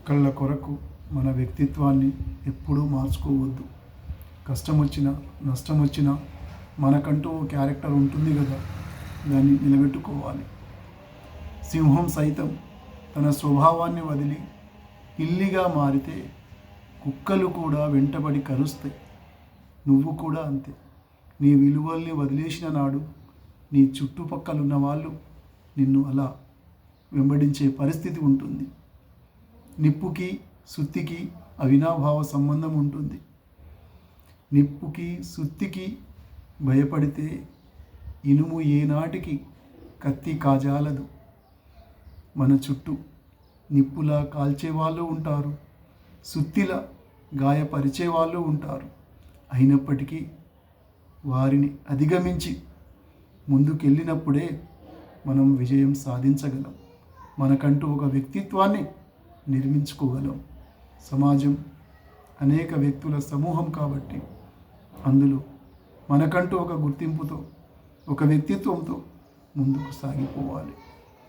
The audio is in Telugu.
ఒకళ్ళ కొరకు మన వ్యక్తిత్వాన్ని ఎప్పుడూ మార్చుకోవద్దు. కష్టం వచ్చినా నష్టం వచ్చినా మనకంటూ ఓ క్యారెక్టర్ ఉంటుంది కదా, దాన్ని నిలబెట్టుకోవాలి. సింహం సైతం తన స్వభావాన్ని వదిలి పిల్లిగా మారితే కుక్కలు కూడా వెంటబడి కరుస్తాయి. నువ్వు కూడా అంతే. నీ విలువల్ని వదిలేసిన నాడు నీ చుట్టుపక్కలున్న వాళ్ళు నిన్ను అలా వెంబడించే పరిస్థితి ఉంటుంది. నిప్పుకి సుత్తికి అవినాభావ సంబంధం ఉంటుంది. నిప్పుకి సుత్తికి భయపడితే ఇనుము ఏనాటికి కత్తి కాజాలదు. మన చుట్టూ నిప్పులా కాల్చేవాళ్ళు ఉంటారు, సుత్తిలా గాయపరిచే వాళ్ళు ఉంటారు. అయినప్పటికీ వారిని అధిగమించి ముందుకెళ్ళినప్పుడే మనం విజయం సాధించగలం. మనకంటూ ఒక వ్యక్తిత్వాన్ని నిర్మించుకోగలం. సమాజం అనేక వ్యక్తుల సమూహం కాబట్టి అందులో మనకంటూ ఒక గుర్తింపుతో, ఒక వ్యక్తిత్వంతో ముందుకు సాగిపోవాలి.